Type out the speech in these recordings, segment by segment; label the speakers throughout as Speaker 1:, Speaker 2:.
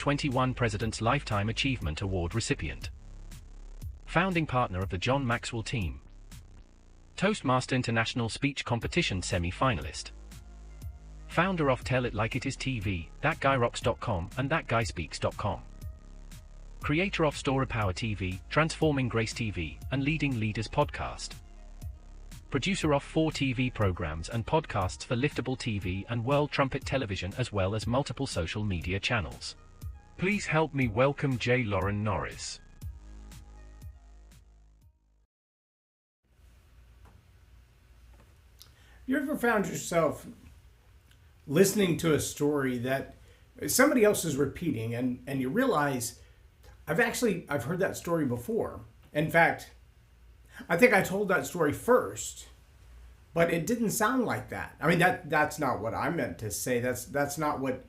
Speaker 1: 21 President's Lifetime Achievement Award recipient. Founding partner of the John Maxwell team. Toastmaster International Speech Competition semi-finalist. Founder of Tell It Like It Is TV, ThatGuyRocks.com and ThatGuySpeaks.com. Creator of Story Power TV, Transforming Grace TV, and Leading Leaders podcast. Producer of 4 TV programs and podcasts for Liftable TV and World Trumpet Television, as well as multiple social media channels. Please help me welcome J Loren Norris.
Speaker 2: You ever found yourself listening to a story that somebody else is repeating and you realize, I've heard that story before. In fact, I think I told that story first, but it didn't sound like that. I mean, that's not what I meant to say. That's not what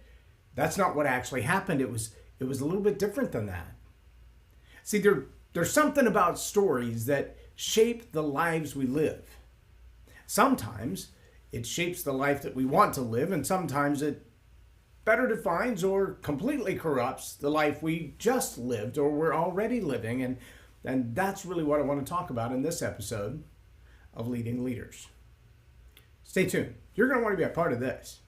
Speaker 2: actually happened. It was a little bit different than that. See, there's something about stories that shape the lives we live. Sometimes it shapes the life that we want to live, and sometimes it better defines or completely corrupts the life we just lived or we're already living. And that's really what I want to talk about in this episode of Leading Leaders. Stay tuned. You're going to want to be a part of this.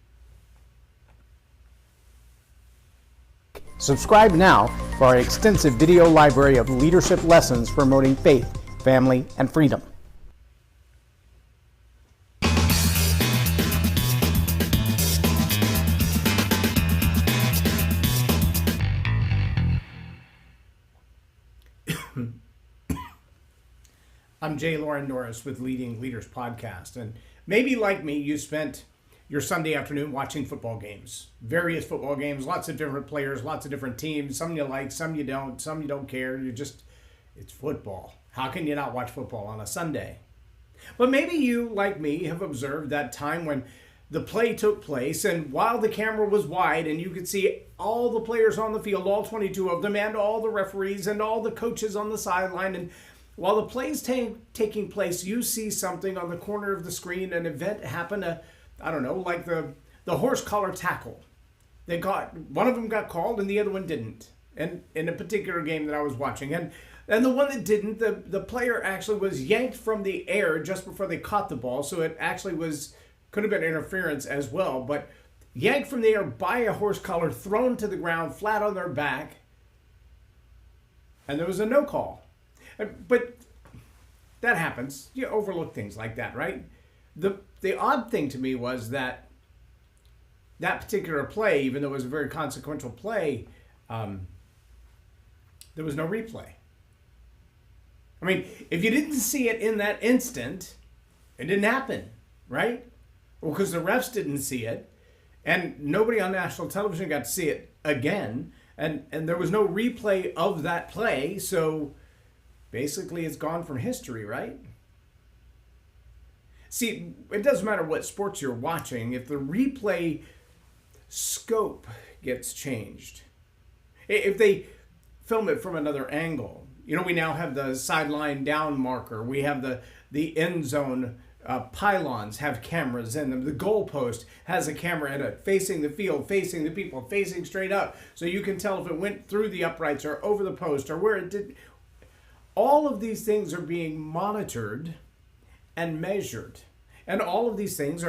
Speaker 2: Subscribe now for our extensive video library of leadership lessons promoting faith, family, and freedom. I'm J Loren Norris with Leading Leaders Podcast, and maybe like me, you spent your Sunday afternoon watching football games, various football games, lots of different players, lots of different teams, some you like, some you don't, some you don't care, it's football. How can you not watch football on a Sunday? But maybe you, like me, have observed that time when the play took place, and while the camera was wide and you could see all the players on the field, all 22 of them, and all the referees and all the coaches on the sideline, and while the play's taking place, you see something on the corner of the screen, an event happen, like the horse collar tackle. One of them got called and the other one didn't. And in a particular game that I was watching. And the one that didn't, the player actually was yanked from the air just before they caught the ball. So it actually could have been interference as well. But yanked from the air by a horse collar, thrown to the ground, flat on their back. And there was a no call. But that happens. You overlook things like that, right? The odd thing to me was that particular play, even though it was a very consequential play, there was no replay. I mean, if you didn't see it in that instant, it didn't happen, right? Well, because the refs didn't see it, and nobody on national television got to see it again, and there was no replay of that play, so basically, it's gone from history, right? See, it doesn't matter what sports you're watching, if the replay scope gets changed. If they film it from another angle. We now have the sideline down marker. We have the end zone pylons have cameras in them. The goalpost has a camera in it, facing the field, facing the people, facing straight up. So you can tell if it went through the uprights or over the post or where it did. All of these things are being monitored and measured. And all of these things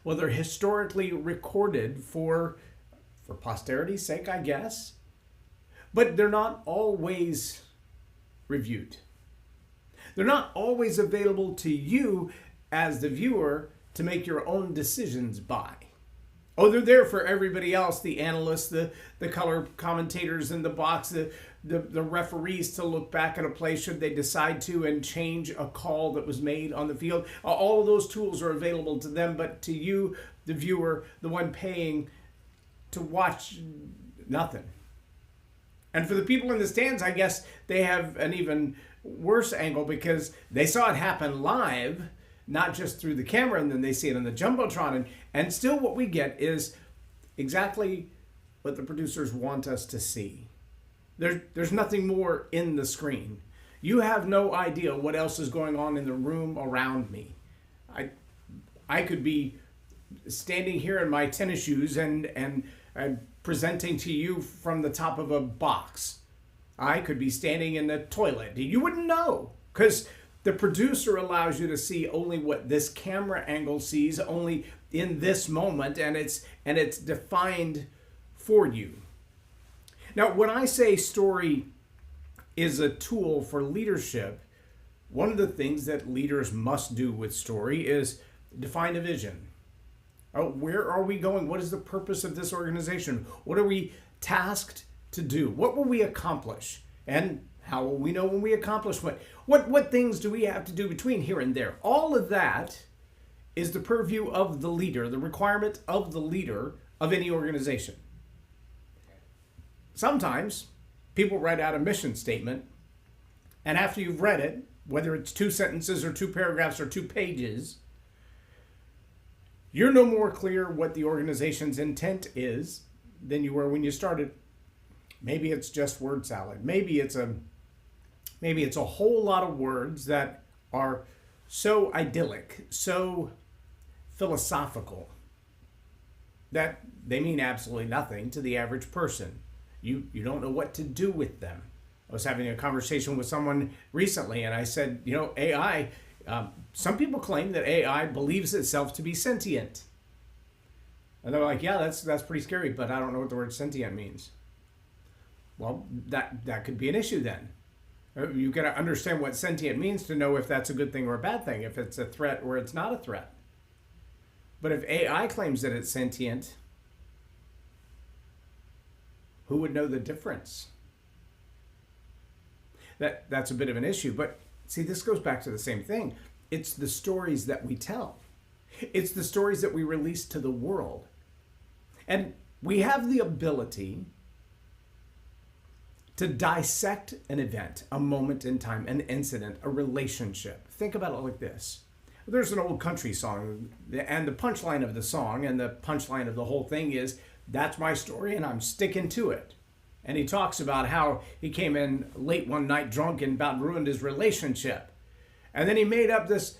Speaker 2: they're historically recorded for posterity's sake, I guess. But they're not always reviewed. They're not always available to you as the viewer to make your own decisions by. Oh, they're there for everybody else, the analysts, the color commentators in the box, the referees to look back at a play should they decide to and change a call that was made on the field. All of those tools are available to them, but to you, the viewer, the one paying to watch, nothing. And for the people in the stands, I guess they have an even worse angle because they saw it happen live, not just through the camera, and then they see it on the Jumbotron. And still what we get is exactly what the producers want us to see. There's nothing more in the screen. You have no idea what else is going on in the room around me. I could be standing here in my tennis shoes and presenting to you from the top of a box. I could be standing in the toilet. You wouldn't know, because the producer allows you to see only what this camera angle sees, only in this moment, and it's defined for you. Now, when I say story is a tool for leadership, one of the things that leaders must do with story is define a vision. Where are we going? What is the purpose of this organization? What are we tasked to do? What will we accomplish? And how will we know when we accomplish what things do we have to do between here and there? All of that is the purview of the leader, the requirement of the leader of any organization. Sometimes people write out a mission statement, and after you've read it, whether it's 2 sentences or 2 paragraphs or 2 pages, you're no more clear what the organization's intent is than you were when you started. Maybe it's just word salad. Maybe it's a whole lot of words that are so idyllic, so philosophical, that they mean absolutely nothing to the average person. You don't know what to do with them. I was having a conversation with someone recently, and I said, AI, some people claim that AI believes itself to be sentient. And they're like, yeah, that's pretty scary, but I don't know what the word sentient means. Well, that could be an issue then. You've got to understand what sentient means to know if that's a good thing or a bad thing, if it's a threat or it's not a threat. But if AI claims that it's sentient, who would know the difference? That's a bit of an issue. But see, this goes back to the same thing. It's the stories that we tell. It's the stories that we release to the world. And we have the ability to dissect an event, a moment in time, an incident, a relationship. Think about it like this. There's an old country song, and the punchline of the song and the punchline of the whole thing is, that's my story and I'm sticking to it. And he talks about how he came in late one night drunk and about ruined his relationship. And then he made up this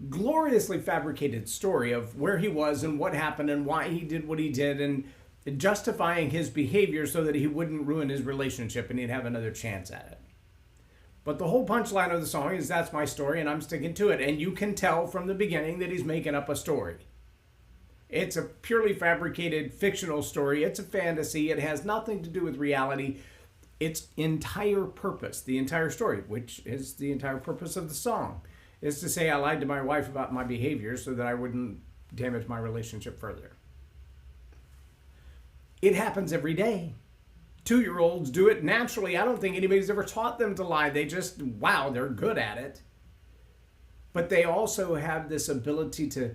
Speaker 2: gloriously fabricated story of where he was and what happened and why he did what he did, and justifying his behavior so that he wouldn't ruin his relationship and he'd have another chance at it. But the whole punchline of the song is, that's my story and I'm sticking to it. And you can tell from the beginning that he's making up a story. It's a purely fabricated fictional story. It's a fantasy. It has nothing to do with reality. Its entire purpose, the entire story, which is the entire purpose of the song, is to say I lied to my wife about my behavior so that I wouldn't damage my relationship further. It happens every day. 2-year-olds do it naturally. I don't think anybody's ever taught them to lie. They just, wow, they're good at it. But they also have this ability to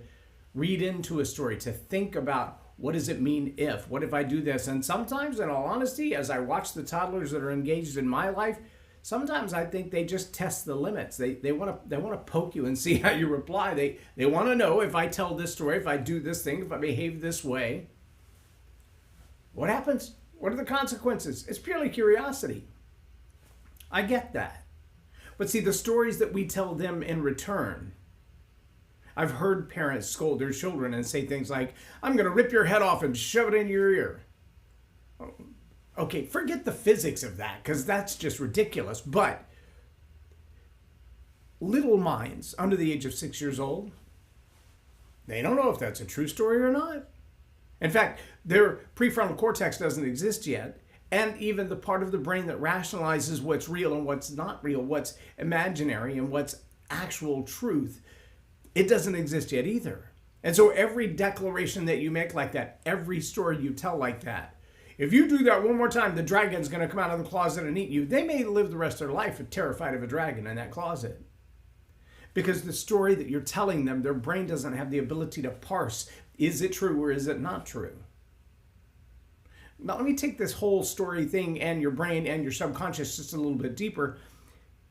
Speaker 2: read into a story, to think about, what does it mean if? What if I do this? And sometimes, in all honesty, as I watch the toddlers that are engaged in my life, sometimes I think they just test the limits. They want to poke you and see how you reply. They want to know, if I tell this story, if I do this thing, if I behave this way, what happens? What are the consequences? It's purely curiosity. I get that. But see, the stories that we tell them in return, I've heard parents scold their children and say things like, I'm going to rip your head off and shove it in your ear. Okay, forget the physics of that, because that's just ridiculous. But little minds under the age of 6 years old, they don't know if that's a true story or not. In fact, their prefrontal cortex doesn't exist yet. And even the part of the brain that rationalizes what's real and what's not real, what's imaginary and what's actual truth, it doesn't exist yet either. And so every declaration that you make like that, every story you tell like that, if you do that one more time, the dragon's going to come out of the closet and eat you. They may live the rest of their life terrified of a dragon in that closet. Because the story that you're telling them, their brain doesn't have the ability to parse, is it true or is it not true? Now let me take this whole story thing and your brain and your subconscious just a little bit deeper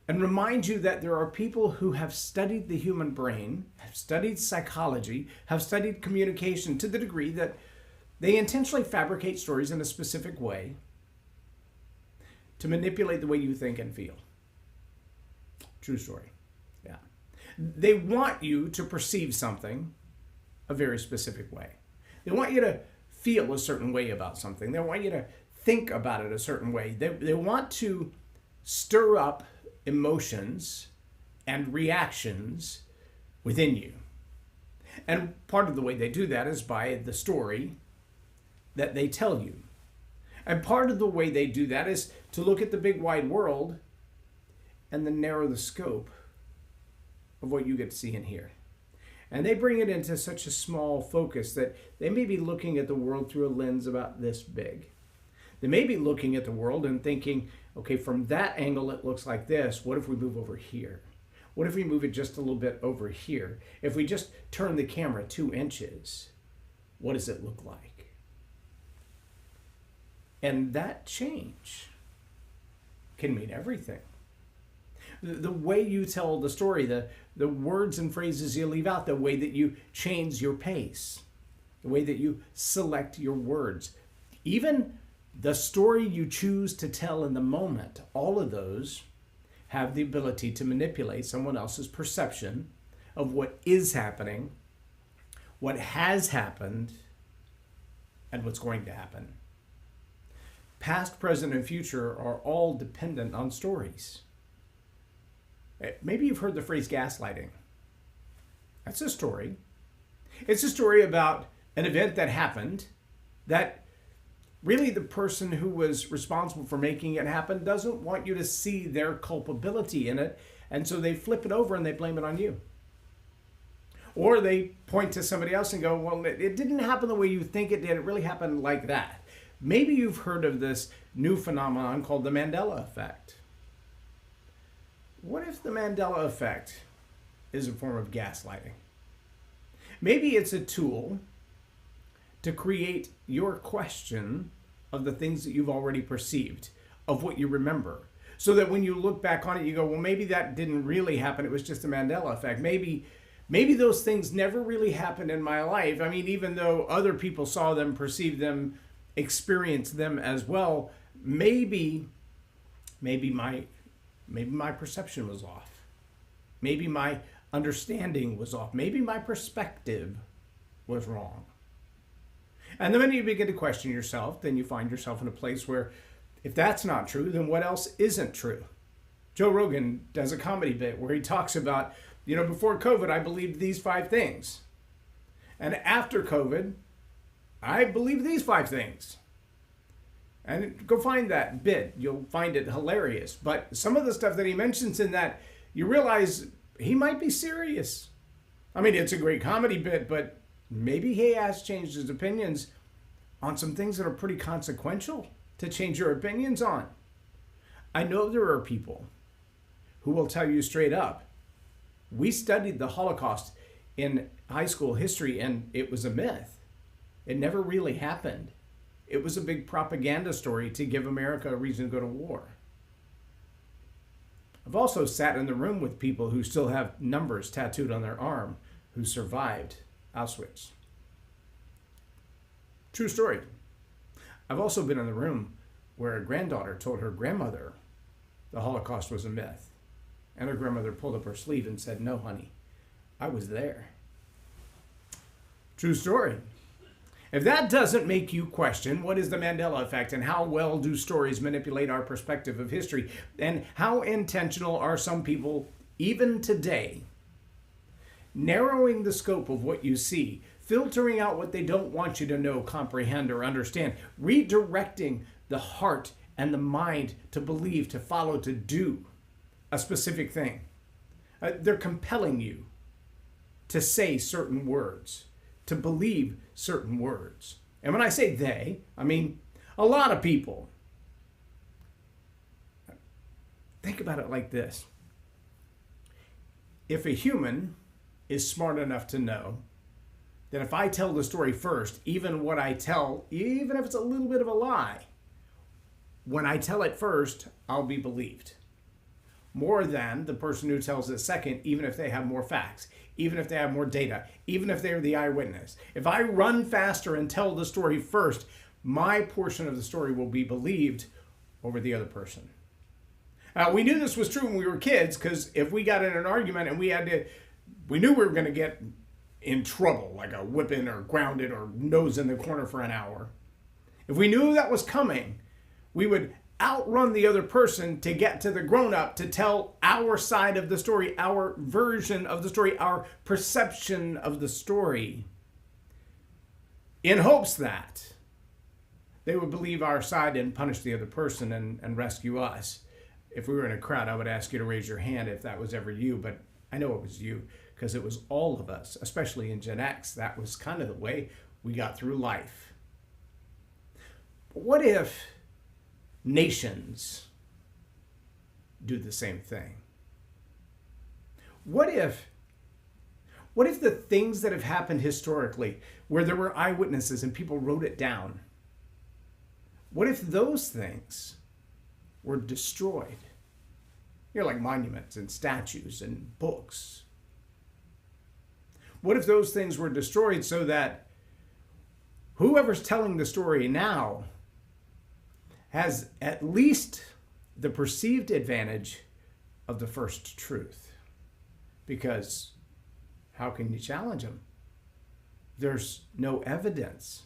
Speaker 2: and remind you that there are people who have studied the human brain, have studied psychology, have studied communication to the degree that they intentionally fabricate stories in a specific way to manipulate the way you think and feel. True story. Yeah. They want you to perceive something a very specific way. They want you to feel a certain way about something. They want you to think about it a certain way. They want to stir up emotions and reactions within you. And part of the way they do that is by the story that they tell you. And part of the way they do that is to look at the big wide world and then narrow the scope of what you get to see and hear. And they bring it into such a small focus that they may be looking at the world through a lens about this big. They may be looking at the world and thinking, okay, from that angle it looks like this. What if we move over here? What if we move it just a little bit over here? If we just turn the camera 2 inches, what does it look like? And that change can mean everything. The way you tell the story, the words and phrases you leave out, the way that you change your pace, the way that you select your words, even the story you choose to tell in the moment, all of those have the ability to manipulate someone else's perception of what is happening, what has happened, and what's going to happen. Past, present, and future are all dependent on stories. Maybe you've heard the phrase gaslighting. That's a story. It's a story about an event that happened that really the person who was responsible for making it happen doesn't want you to see their culpability in it, and so they flip it over and they blame it on you. Or they point to somebody else and go, well, it didn't happen the way you think it did. It really happened like that. Maybe you've heard of this new phenomenon called the Mandela effect. What if the Mandela effect is a form of gaslighting? Maybe it's a tool to create your question of the things that you've already perceived, of what you remember. So that when you look back on it, you go, well, maybe that didn't really happen. It was just a Mandela effect. Maybe those things never really happened in my life. I mean, even though other people saw them, perceived them, experienced them as well, maybe my perception was off. Maybe my understanding was off. Maybe my perspective was wrong. And the minute you begin to question yourself, then you find yourself in a place where if that's not true, then what else isn't true? Joe Rogan does a comedy bit where he talks about, before COVID, I believed these 5 things. And after COVID, I believe these 5 things. And go find that bit. You'll find it hilarious. But some of the stuff that he mentions in that, you realize he might be serious. I mean, it's a great comedy bit, but maybe he has changed his opinions on some things that are pretty consequential to change your opinions on. I know there are people who will tell you straight up, we studied the Holocaust in high school history and it was a myth. It never really happened. It was a big propaganda story to give America a reason to go to war. I've also sat in the room with people who still have numbers tattooed on their arm who survived Auschwitz. True story. I've also been in the room where a granddaughter told her grandmother the Holocaust was a myth. And her grandmother pulled up her sleeve and said, no, honey, I was there. True story. If that doesn't make you question what is the Mandela effect and how well do stories manipulate our perspective of history, and how intentional are some people, even today, narrowing the scope of what you see, filtering out what they don't want you to know, comprehend, or understand, redirecting the heart and the mind to believe, to follow, to do a specific thing. They're compelling you to say certain words, to believe certain words. And when I say they, I mean a lot of people. Think about it like this. If a human is smart enough to know that if I tell the story first, even what I tell, even if it's a little bit of a lie, when I tell it first, I'll be believed. More than the person who tells it second, even if they have more facts, even if they have more data, even if they're the eyewitness. If I run faster and tell the story first, my portion of the story will be believed over the other person. We knew this was true when we were kids, because if we got in an argument and we knew we were going to get in trouble, like a whipping or grounded or nose in the corner for an hour. If we knew that was coming, we would outrun the other person to get to the grown-up to tell our side of the story, our version of the story, our perception of the story, in hopes that they would believe our side and punish the other person and rescue us. If we were in a crowd, I would ask you to raise your hand if that was ever you, but I know it was you because it was all of us, especially in Gen X. That was kind of the way we got through life. But what if nations do the same thing? What if the things that have happened historically, where there were eyewitnesses and people wrote it down, what if those things were destroyed? Like monuments and statues and books. What if those things were destroyed so that whoever's telling the story now has at least the perceived advantage of the first truth? Because how can you challenge them? There's no evidence.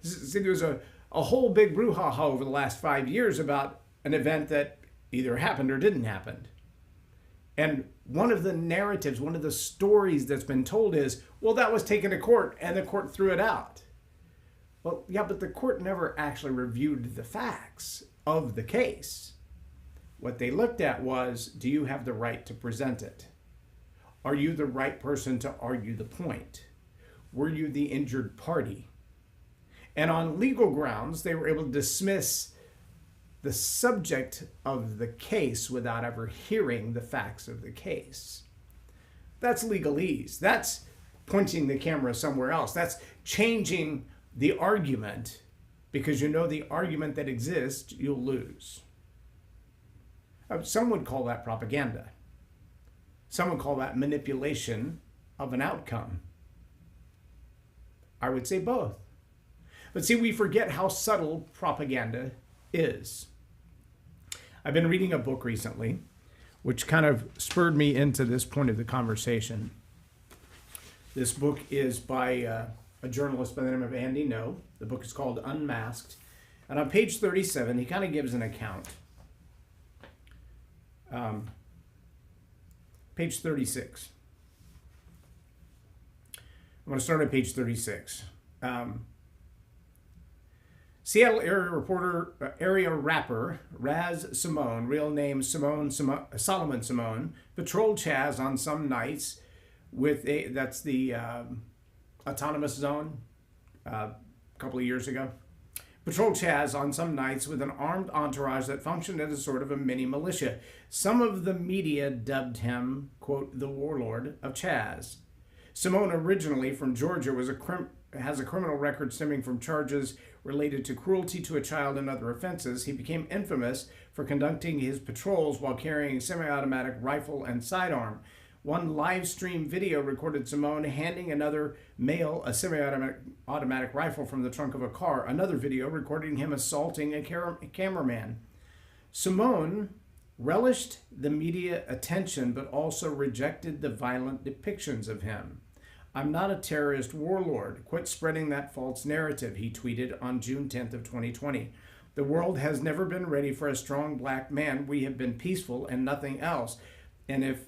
Speaker 2: See, there's a whole big brouhaha over the last 5 years about an event that either happened or didn't happen. And one of the narratives, one of the stories that's been told is, well, that was taken to court and the court threw it out. Well, yeah, but the court never actually reviewed the facts of the case. What they looked at was, do you have the right to present it? Are you the right person to argue the point? Were you the injured party? And on legal grounds, they were able to dismiss the subject of the case without ever hearing the facts of the case. That's legalese. That's pointing the camera somewhere else. That's changing the argument because you know the argument that exists, you'll lose. Some would call that propaganda. Some would call that manipulation of an outcome. I would say both. But see, we forget how subtle propaganda is. I've been reading a book recently, which kind of spurred me into this point of the conversation. This book is by a journalist by the name of Andy No. The book is called Unmasked. And on page 37, he kind of gives an account. Page 36. I'm going to start at page 36. Seattle area rapper Raz Simone, real name Solomon Simone, patrolled Chaz on some nights with that's the autonomous zone a couple of years ago. Patrolled Chaz on some nights with an armed entourage that functioned as a sort of a mini militia. Some of the media dubbed him, quote, the warlord of Chaz. Simone, originally from Georgia, has a criminal record stemming from charges related to cruelty to a child and other offenses. He became infamous for conducting his patrols while carrying a semi-automatic rifle and sidearm. One live stream video recorded Simone handing another male a semi-automatic rifle from the trunk of a car. Another video recording him assaulting a cameraman. Simone relished the media attention but also rejected the violent depictions of him. I'm not a terrorist warlord. Quit spreading that false narrative, he tweeted on June 10th of 2020. The world has never been ready for a strong black man. We have been peaceful and nothing else. And if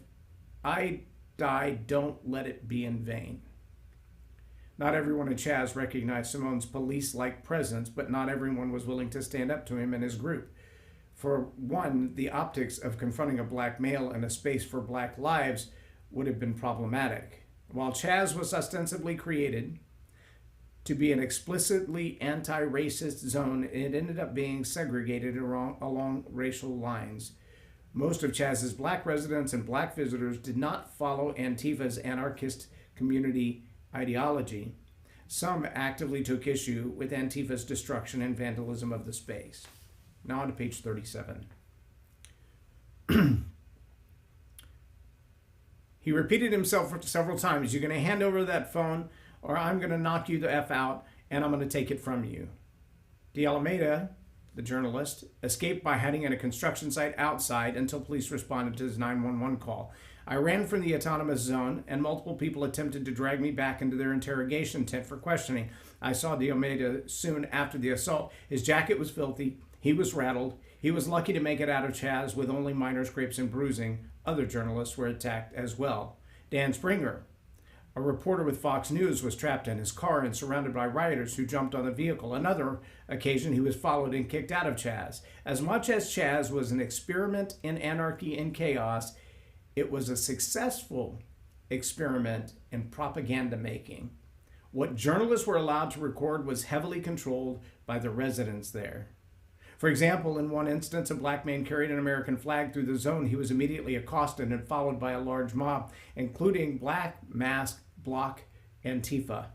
Speaker 2: I die, don't let it be in vain. Not everyone in Chaz recognized Simone's police-like presence, but not everyone was willing to stand up to him and his group. For one, the optics of confronting a black male in a space for black lives would have been problematic. While Chaz was ostensibly created to be an explicitly anti-racist zone, it ended up being segregated along racial lines. Most of Chaz's black residents and black visitors did not follow Antifa's anarchist community ideology. Some actively took issue with Antifa's destruction and vandalism of the space. Now on to page 37. He repeated himself several times. You're going to hand over that phone or I'm going to knock you the F out and I'm going to take it from you. De Alameda, the journalist, escaped by hiding in a construction site outside until police responded to his 911 call. I ran from the autonomous zone, and multiple people attempted to drag me back into their interrogation tent for questioning. I saw Diomeda soon after the assault. His jacket was filthy. He was rattled. He was lucky to make it out of Chaz with only minor scrapes and bruising. Other journalists were attacked as well. Dan Springer, a reporter with Fox News, was trapped in his car and surrounded by rioters who jumped on the vehicle. Another occasion, he was followed and kicked out of Chaz. As much as Chaz was an experiment in anarchy and chaos, it was a successful experiment in propaganda making. What journalists were allowed to record was heavily controlled by the residents there. For example, in one instance, a black man carried an American flag through the zone. He was immediately accosted and followed by a large mob, including Black Mask Bloc Antifa,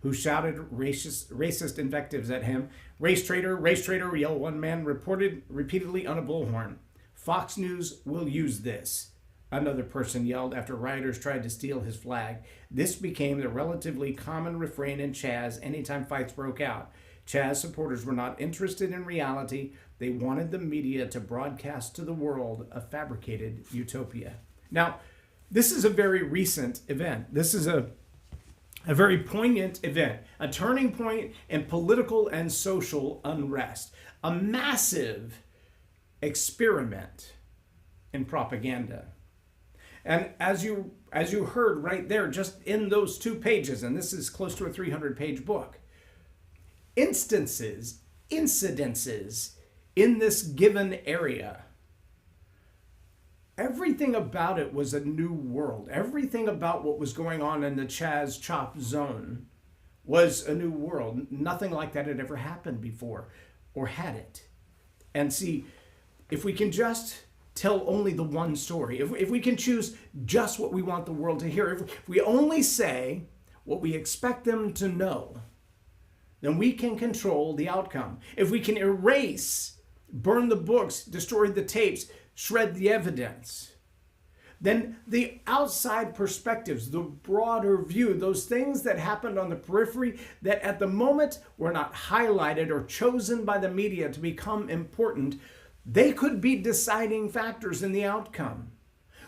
Speaker 2: who shouted racist invectives at him. Race traitor, yelled one man repeatedly on a bullhorn. Fox News will use this, another person yelled after rioters tried to steal his flag. This became the relatively common refrain in Chaz anytime fights broke out. Chaz supporters were not interested in reality. They wanted the media to broadcast to the world a fabricated utopia. Now, this is a very recent event. This is a very poignant event, a turning point in political and social unrest, a massive experiment in propaganda. And as you heard right there, just in those 2 pages, and this is close to a 300-page book, incidences in this given area, everything about it was a new world. Everything about what was going on in the Chaz Chop zone was a new world. Nothing like that had ever happened before, or had it. And see, if we can just tell only the one story, if we can choose just what we want the world to hear, if we only say what we expect them to know, then we can control the outcome. If we can erase, burn the books, destroy the tapes, shred the evidence, then the outside perspectives, the broader view, those things that happened on the periphery that at the moment were not highlighted or chosen by the media to become important, they could be deciding factors in the outcome.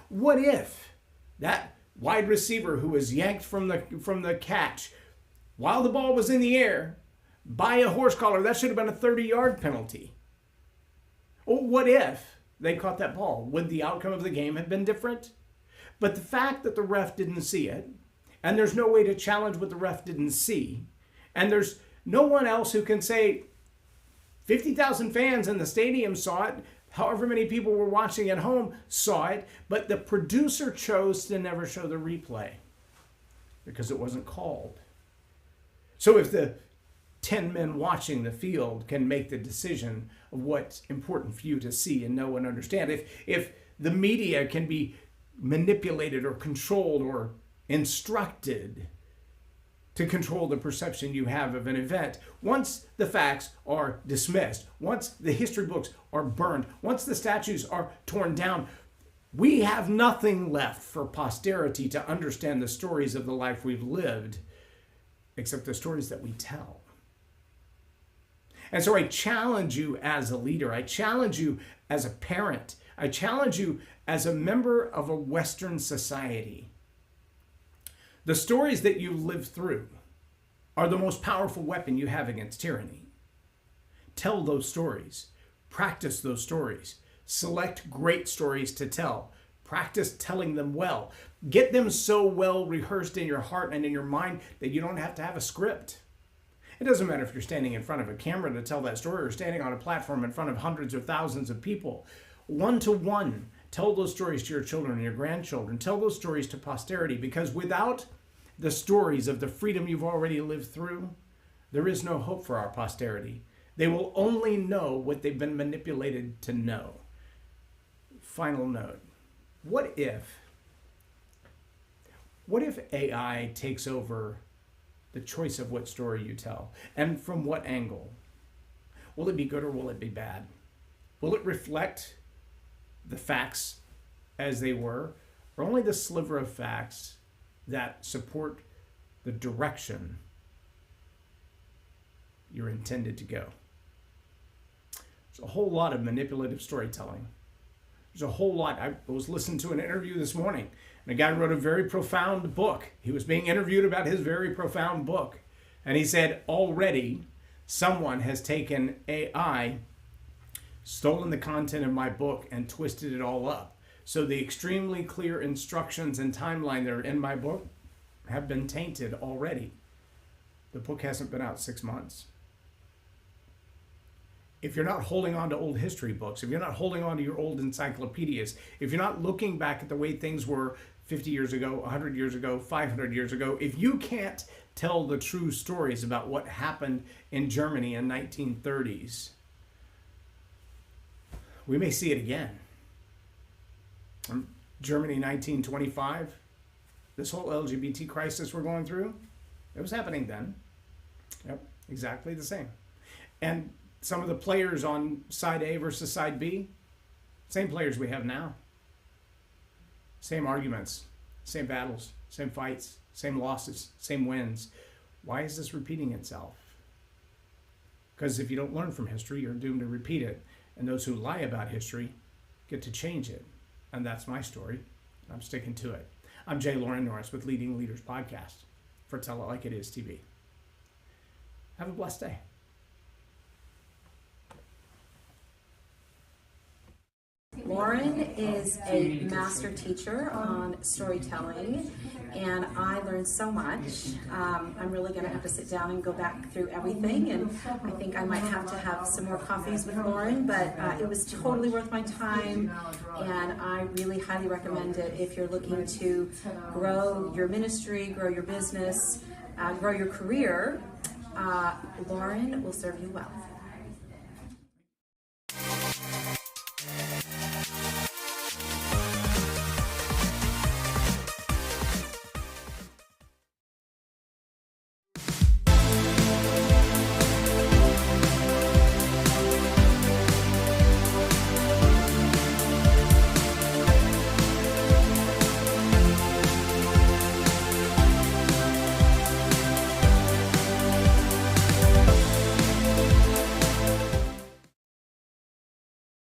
Speaker 2: What if that wide receiver who was yanked from the catch while the ball was in the air by a horse collar, that should have been a 30-yard penalty? Or what if they caught that ball? Would the outcome of the game have been different? But the fact that the ref didn't see it, and there's no way to challenge what the ref didn't see, and there's no one else who can say 50,000 fans in the stadium saw it, however many people were watching at home saw it, but the producer chose to never show the replay because it wasn't called. So if the 10 men watching the field can make the decision of what's important for you to see and know and understand, if the media can be manipulated or controlled or instructed to control the perception you have of an event, once the facts are dismissed, once the history books are burned, once the statues are torn down, we have nothing left for posterity to understand the stories of the life we've lived, except the stories that we tell. And so I challenge you as a leader, I challenge you as a parent, I challenge you as a member of a Western society. The stories that you live through are the most powerful weapon you have against tyranny. Tell those stories. Practice those stories. Select great stories to tell. Practice telling them well. Get them so well rehearsed in your heart and in your mind that you don't have to have a script. It doesn't matter if you're standing in front of a camera to tell that story or standing on a platform in front of hundreds or thousands of people. One-to-one, tell those stories to your children and your grandchildren. Tell those stories to posterity, because without the stories of the freedom you've already lived through, there is no hope for our posterity. They will only know what they've been manipulated to know. Final note. What if AI takes over the choice of what story you tell? And from what angle? Will it be good or will it be bad? Will it reflect the facts as they were, or only the sliver of facts that support the direction you're intended to go? There's a whole lot of manipulative storytelling. There's a whole lot. I was listening to an interview this morning, and a guy wrote a very profound book. He was being interviewed about his very profound book. And he said, already someone has taken AI, stolen the content of my book, and twisted it all up. So the extremely clear instructions and timeline that are in my book have been tainted already. The book hasn't been out 6 months. If you're not holding on to old history books, if you're not holding on to your old encyclopedias, if you're not looking back at the way things were 50 years ago, 100 years ago, 500 years ago, if you can't tell the true stories about what happened in Germany in 1930s, we may see it again. Germany 1925, this whole LGBT crisis we're going through, it was happening then. Yep, exactly the same. And some of the players on side A versus side B, same players we have now. Same arguments, same battles, same fights, same losses, same wins. Why is this repeating itself? Because if you don't learn from history, you're doomed to repeat it. And those who lie about history get to change it. And that's my story. I'm sticking to it. I'm J Loren Norris with Leading Leaders Podcast for Tell It Like It Is TV. Have a blessed day.
Speaker 3: Loren is a master teacher on storytelling, and I learned so much. I'm really going to have to sit down and go back through everything, and I think I might have to have some more coffees with Loren, but it was totally worth my time, and I really highly recommend it if you're looking to grow your ministry, grow your business, grow your career. Loren will serve you well.